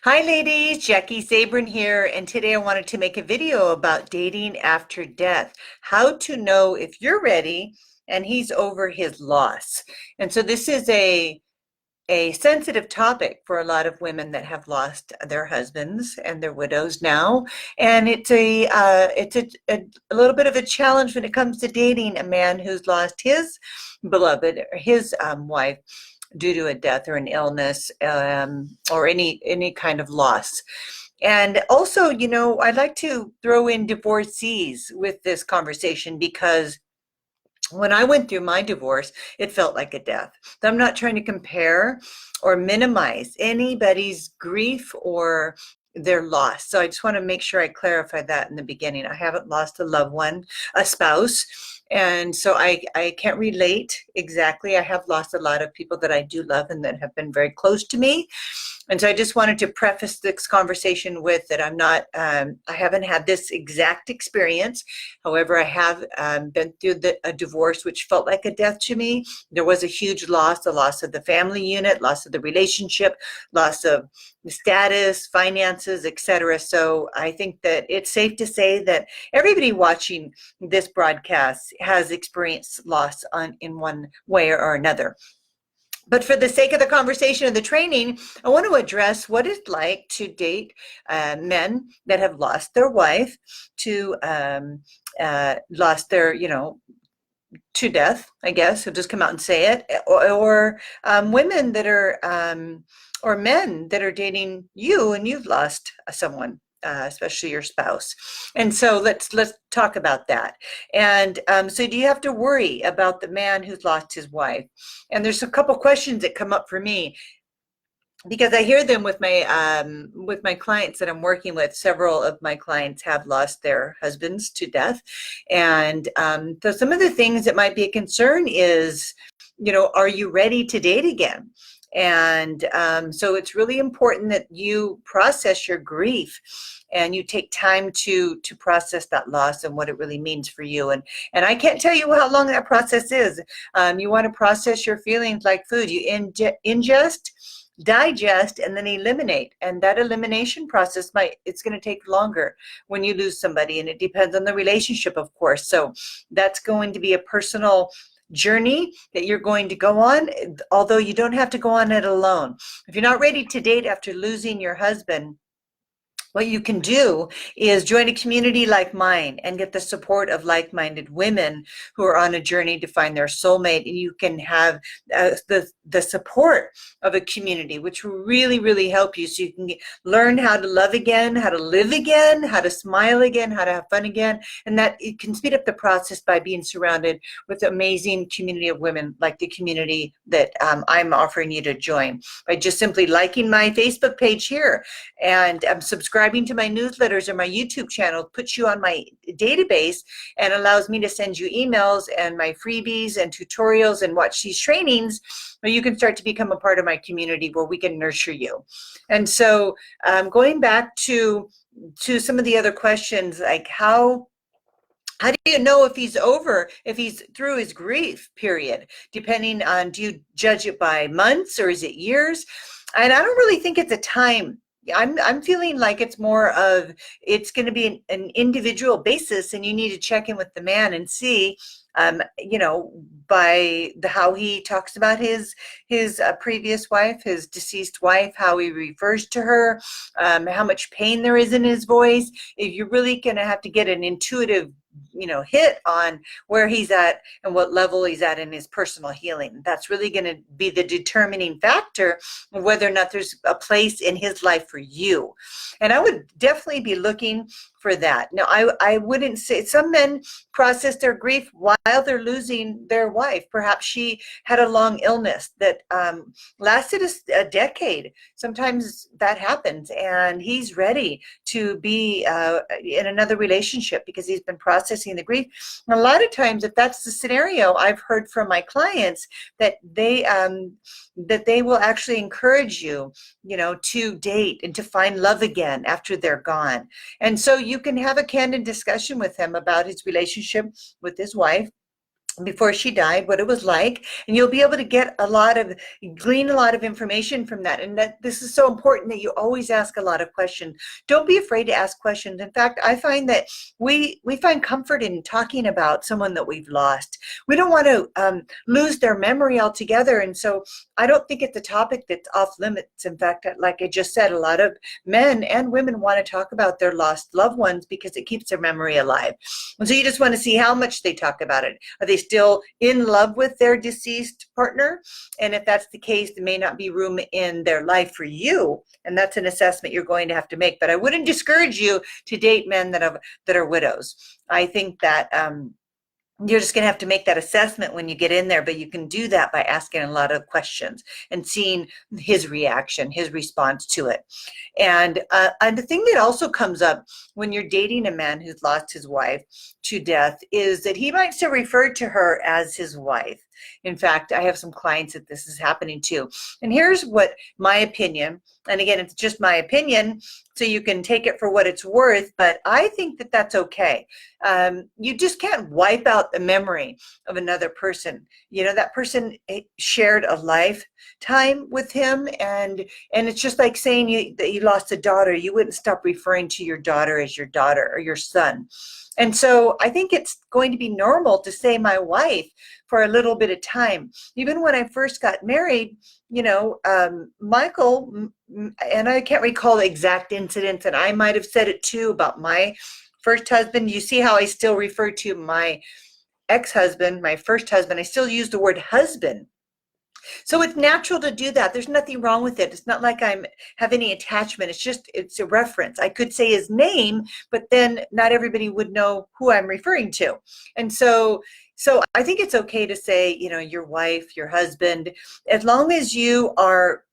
Hi ladies, Jackie Zabrin here, and today I wanted to make a video about dating after death, how to know if you're ready and he's over his loss. And so this is a sensitive topic for a lot of women that have lost their husbands and their widows now, and it's a little bit of a challenge when it comes to dating a man who's lost his beloved or his wife due to a death or an illness, or any kind of loss. And also, I'd like to throw in divorcees with this conversation because when I went through my divorce, it felt like a death. So I'm not trying to compare or minimize anybody's grief or their loss. So I just want to make sure I clarify that in the beginning. I haven't lost a loved one, a spouse. And so I can't relate exactly. I have lost a lot of people that I do love and that have been very close to me. And so I just wanted to preface this conversation with that I haven't had this exact experience. However, I have been through a divorce, which felt like a death to me. There was a huge loss, the loss of the family unit, loss of the relationship, loss of status, finances, etc. So I think that it's safe to say that everybody watching this broadcast has experienced loss in one way or another. But for the sake of the conversation and the training, I want to address what it's like to date men that have lost their wife, lost their, to death, I guess. He'll just come out and say it, or women that are, or men that are dating you and you've lost someone. Especially your spouse. And so let's talk about that. And so do you have to worry about the man who's lost his wife? And there's a couple questions that come up for me because I hear them with my clients that I'm working with. Several of my clients have lost their husbands to death. And so some of the things that might be a concern is, are you ready to date again? And so it's really important that you process your grief and you take time to process that loss and what it really means for you. And I can't tell you how long that process is. You want to process your feelings like food. You ingest, digest, and then eliminate. And that elimination process it's going to take longer when you lose somebody. And it depends on the relationship, of course. So that's going to be a personal journey that you're going to go on, although you don't have to go on it alone. If you're not ready to date after losing your husband, what you can do is join a community like mine and get the support of like-minded women who are on a journey to find their soulmate. And you can have the support of a community, which will really, really help you. So you can learn how to love again, how to live again, how to smile again, how to have fun again. And that it can speed up the process by being surrounded with an amazing community of women like the community that I'm offering you to join by just simply liking my Facebook page here and subscribing to my newsletters or my YouTube channel. Puts you on my database and allows me to send you emails and my freebies and tutorials and watch these trainings where you can start to become a part of my community where we can nurture you. And so going back to some of the other questions, like how do you know if he's through his grief period? Depending on, do you judge it by months or is it years? And I don't really think it's a time. I'm feeling like it's more of, it's going to be an individual basis, and you need to check in with the man and see, by how he talks about his previous wife, his deceased wife, how he refers to her, how much pain there is in his voice. If you're really going to have to get an intuitive hit on where he's at and what level he's at in his personal healing. That's really going to be the determining factor of whether or not there's a place in his life for you. And I would definitely be looking for that. Now, I wouldn't say, some men process their grief while they're losing their wife. Perhaps she had a long illness that lasted a decade. Sometimes that happens, and he's ready to be in another relationship because he's been processing the grief. And a lot of times, if that's the scenario, I've heard from my clients that they will actually encourage you, to date and to find love again after they're gone. And so you can have a candid discussion with him about his relationship with his wife. before she died, what it was like, and you'll be able to glean a lot of information from that. And that this is so important that you always ask a lot of questions. Don't be afraid to ask questions. In fact, I find that we find comfort in talking about someone that we've lost. We don't want to lose their memory altogether, and so I don't think it's a topic that's off limits. In fact, like I just said, a lot of men and women want to talk about their lost loved ones because it keeps their memory alive. And so you just want to see how much they talk about it. Are they still in love with their deceased partner? And if that's the case, there may not be room in their life for you. And that's an assessment you're going to have to make. But I wouldn't discourage you to date men that are widows. I think that you're just going to have to make that assessment when you get in there, but you can do that by asking a lot of questions and seeing his reaction, his response to it. And the thing that also comes up when you're dating a man who's lost his wife to death is that he might still refer to her as his wife. In fact, I have some clients that this is happening to. And here's what my opinion, and again, it's just my opinion, so you can take it for what it's worth, but I think that that's okay. You just can't wipe out the memory of another person. You know, that person shared a lifetime with him, and it's just like saying that you lost a daughter. You wouldn't stop referring to your daughter as your daughter or your son. And so I think it's going to be normal to say my wife for a little bit of time. Even when I first got married, you know, Michael, and I can't recall the exact incidents, and I might have said it too about my first husband. You see how I still refer to my ex-husband, my first husband, I still use the word husband. So it's natural to do that. There's nothing wrong with it. It's not like I have any attachment. It's a reference. I could say his name, but then not everybody would know who I'm referring to. And so I think it's okay to say, you know, your wife, your husband, as long as you are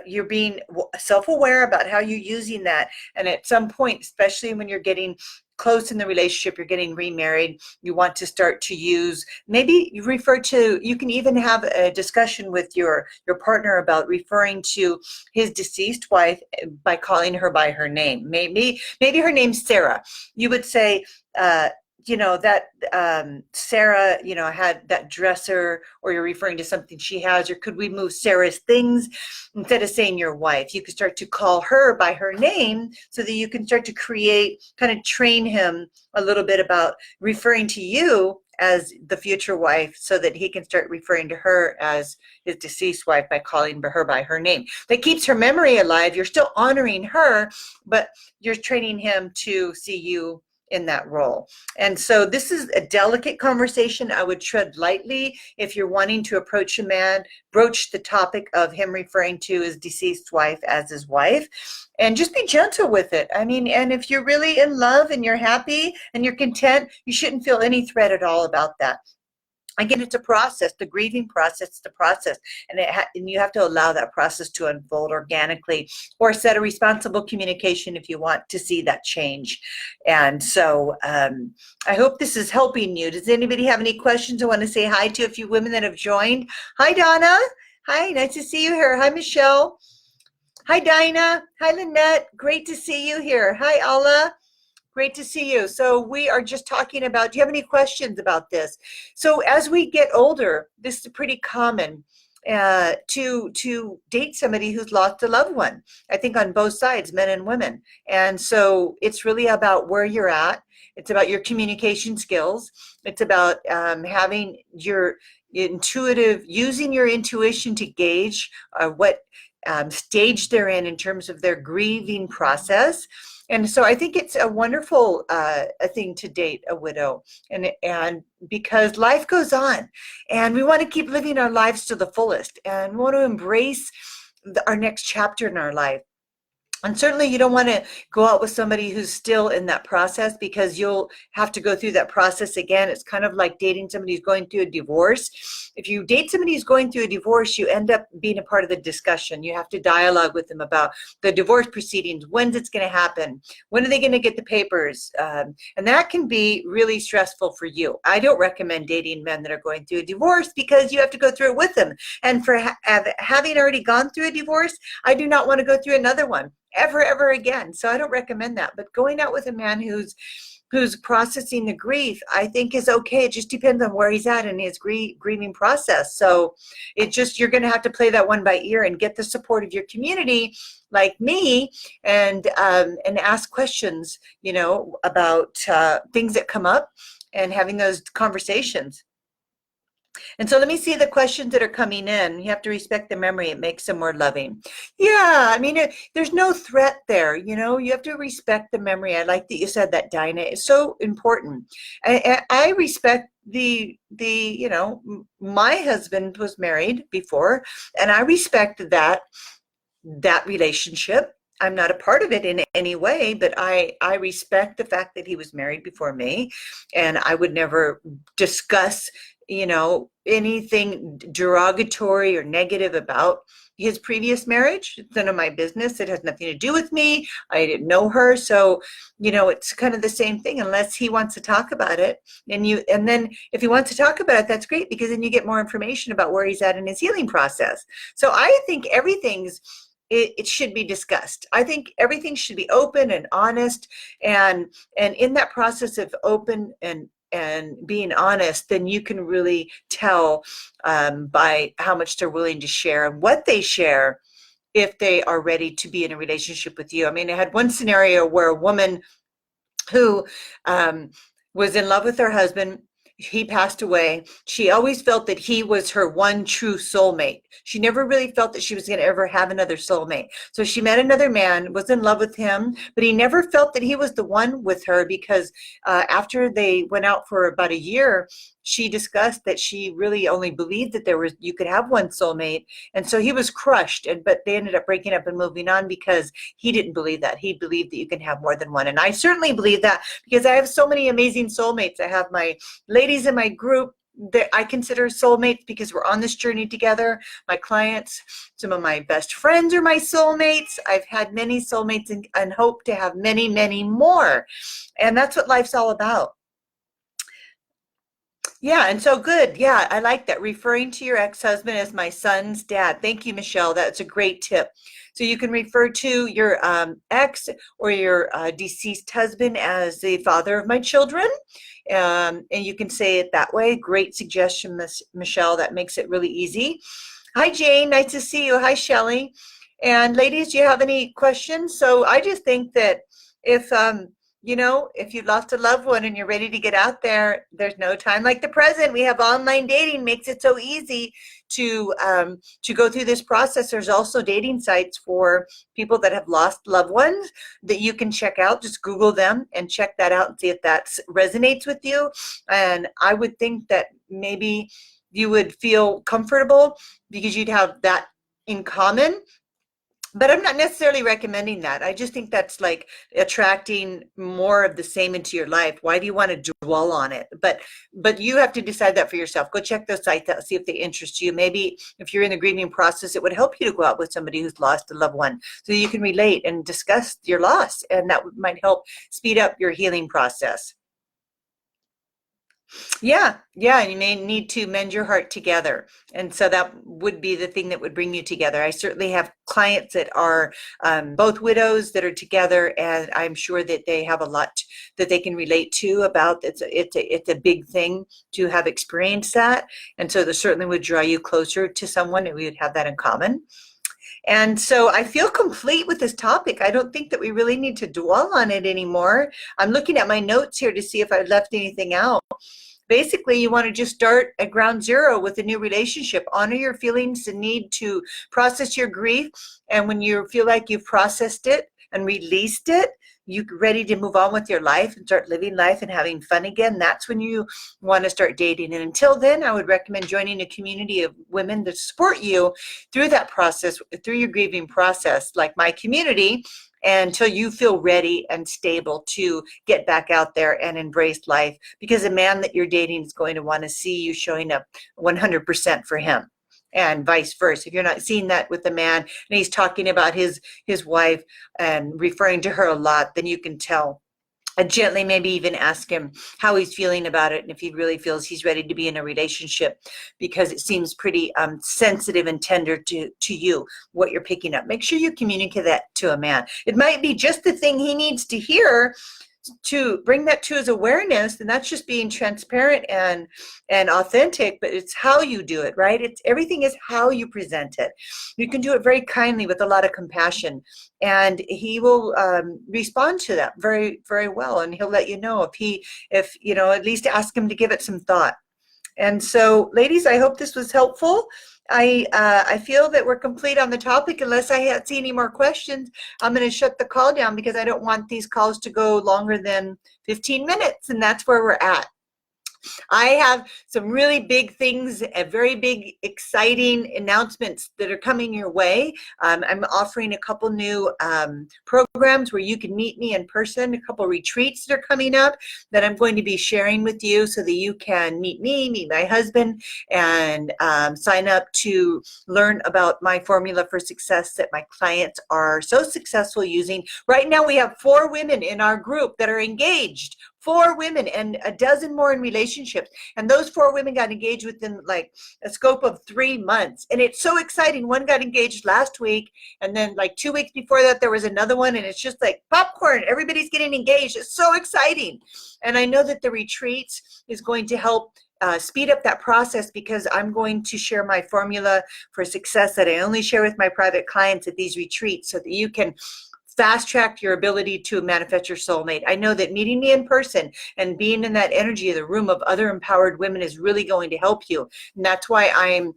you're being self-aware about how you're using that. And at some point, especially when you're getting close in the relationship, you're getting remarried, you want to start to use, maybe you can even have a discussion with your partner about referring to his deceased wife by calling her by her name. Maybe her name's Sarah. You would say, you know, that Sarah, you know, had that dresser, or you're referring to something she has, or could we move Sarah's things? Instead of saying your wife, you could start to call her by her name so that you can start to kind of train him a little bit about referring to you as the future wife, so that he can start referring to her as his deceased wife by calling her by her name. That keeps her memory alive. You're still honoring her, but you're training him to see you in that role. And so this is a delicate conversation. I would tread lightly if you're wanting to approach a man, broach the topic of him referring to his deceased wife as his wife, and just be gentle with it. I mean, and if you're really in love and you're happy and you're content, you shouldn't feel any threat at all about that. Again, it's a process. The grieving process is the process, and you have to allow that process to unfold organically, or set a responsible communication if you want to see that change. And so I hope this is helping you. Does anybody have any questions? I want to say hi to a few women that have joined. Hi, Donna. Hi, nice to see you here. Hi, Michelle. Hi, Dinah. Hi, Lynette. Great to see you here. Hi, Allah. Great to see you. So we are just talking about, do you have any questions about this? So as we get older, this is pretty common to date somebody who's lost a loved one, I think on both sides, men and women. And so it's really about where you're at. It's about your communication skills. It's about having your using your intuition to gauge what stage they're in terms of their grieving process. And so I think it's a wonderful thing to date a widow, and because life goes on, and we want to keep living our lives to the fullest, and we want to embrace our next chapter in our life. And certainly you don't want to go out with somebody who's still in that process, because you'll have to go through that process again. It's kind of like dating somebody who's going through a divorce. If you date somebody who's going through a divorce, you end up being a part of the discussion. You have to dialogue with them about the divorce proceedings. When's it's going to happen? When are they going to get the papers? And that can be really stressful for you. I don't recommend dating men that are going through a divorce, because you have to go through it with them. And for having already gone through a divorce, I do not want to go through another one ever again. So I don't recommend that. But going out with a man who's who's processing the grief, I think is okay. It just depends on where he's at in his grieving process. So you're going to have to play that one by ear and get the support of your community like me, and ask questions, about things that come up, and having those conversations. And so let me see the questions that are coming in. You have to respect the memory. It makes them more loving. Yeah, I mean, there's no threat there. You have to respect the memory. I like that you said that, Dinah. It's so important. I respect my husband was married before, and I respect that relationship. I'm not a part of it in any way, but I respect the fact that he was married before me, and I would never discuss, anything derogatory or negative about his previous marriage. It's none of my business. It has nothing to do with me. I didn't know her. So, it's kind of the same thing, unless he wants to talk about it. And then if he wants to talk about it, that's great, because then you get more information about where he's at in his healing process. So I think it should be discussed. I think everything should be open and honest, and in that process of open and being honest, then you can really tell by how much they're willing to share and what they share, if they are ready to be in a relationship with you. I mean, I had one scenario where a woman who was in love with her husband. He passed away. She always felt that he was her one true soulmate. She never really felt that she was going to ever have another soulmate. So she met another man, was in love with him, but he never felt that he was the one with her, because after they went out for about a year, she discussed that she really only believed that you could have one soulmate. And so he was crushed, but they ended up breaking up and moving on, because he didn't believe that. He believed that you can have more than one. And I certainly believe that, because I have so many amazing soulmates. I have my ladies in my group that I consider soulmates, because we're on this journey together. My clients, some of my best friends are my soulmates. I've had many soulmates and hope to have many, many more. And that's what life's all about. Yeah, and so good. Yeah, I like that. Referring to your ex-husband as my son's dad. Thank you, Michelle. That's a great tip. So you can refer to your ex or your deceased husband as the father of my children. And you can say it that way. Great suggestion, Michelle. That makes it really easy. Hi, Jane. Nice to see you. Hi, Shelley. And ladies, do you have any questions? So I just think that if if you lost a loved one and you're ready to get out there, there's no time like the present. We have online dating, makes it so easy to go through this process. There's also dating sites for people that have lost loved ones that you can check out. Just Google them and check that out and see if that resonates with you. And I would think that maybe you would feel comfortable, because you'd have that in common. But I'm not necessarily recommending that. I just think that's like attracting more of the same into your life. Why do you want to dwell on it? But you have to decide that for yourself. Go check those sites out, see if they interest you. Maybe if you're in the grieving process, it would help you to go out with somebody who's lost a loved one, so you can relate and discuss your loss, and that might help speed up your healing process. Yeah, and you may need to mend your heart together. And so that would be the thing that would bring you together. I certainly have clients that are both widows that are together, and I'm sure that they have a lot that they can relate to about. It's a big thing to have experienced that. And so this certainly would draw you closer to someone, and we would have that in common. And so I feel complete with this topic. I don't think that we really need to dwell on it anymore. I'm looking at my notes here to see if I left anything out. Basically, you want to just start at ground zero with a new relationship. Honor your feelings, the need to process your grief. And when you feel like you've processed it and released it, you're ready to move on with your life and start living life and having fun again, that's when you want to start dating. And until then, I would recommend joining a community of women that support you through that process, through your grieving process, like my community, until you feel ready and stable to get back out there and embrace life. Because a man that you're dating is going to want to see you showing up 100% for him, and vice versa. If you're not seeing that with the man and he's talking about his wife and referring to her a lot, then you can tell. And gently maybe even ask him how he's feeling about it, and if he really feels he's ready to be in a relationship, because it seems pretty sensitive and tender to you, what you're picking up. Make sure you communicate that to a man. It might be just the thing he needs to hear to bring that to as awareness, and that's just being transparent and authentic, but it's how you do it, right? It's everything is how you present it. You can do it very kindly with a lot of compassion, and he will respond to that very, very well, and he'll let you know if you know, at least ask him to give it some thought. And so, ladies, I hope this was helpful. I feel that we're complete on the topic. Unless I see any more questions, I'm going to shut the call down because I don't want these calls to go longer than 15 minutes, and that's where we're at. I have some really big things, very big, exciting announcements that are coming your way. I'm offering a couple new programs where you can meet me in person, a couple retreats that are coming up that I'm going to be sharing with you so that you can meet me, meet my husband, and sign up to learn about my formula for success that my clients are so successful using. Right now, we have 4 women in our group that are engaged. 4 women and a dozen more in relationships. And those 4 women got engaged within like a scope of 3 months. And it's so exciting. One got engaged last week. And then like 2 weeks before that, there was another one. And it's just like popcorn. Everybody's getting engaged. It's so exciting. And I know that the retreats is going to help speed up that process, because I'm going to share my formula for success that I only share with my private clients at these retreats, so that you can fast track your ability to manifest your soulmate. I know that meeting me in person and being in that energy of the room of other empowered women is really going to help you. And that's why I'm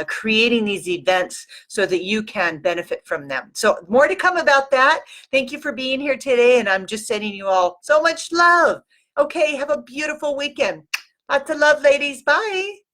creating these events so that you can benefit from them. So more to come about that. Thank you for being here today. And I'm just sending you all so much love. Okay, have a beautiful weekend. Lots of love, ladies. Bye.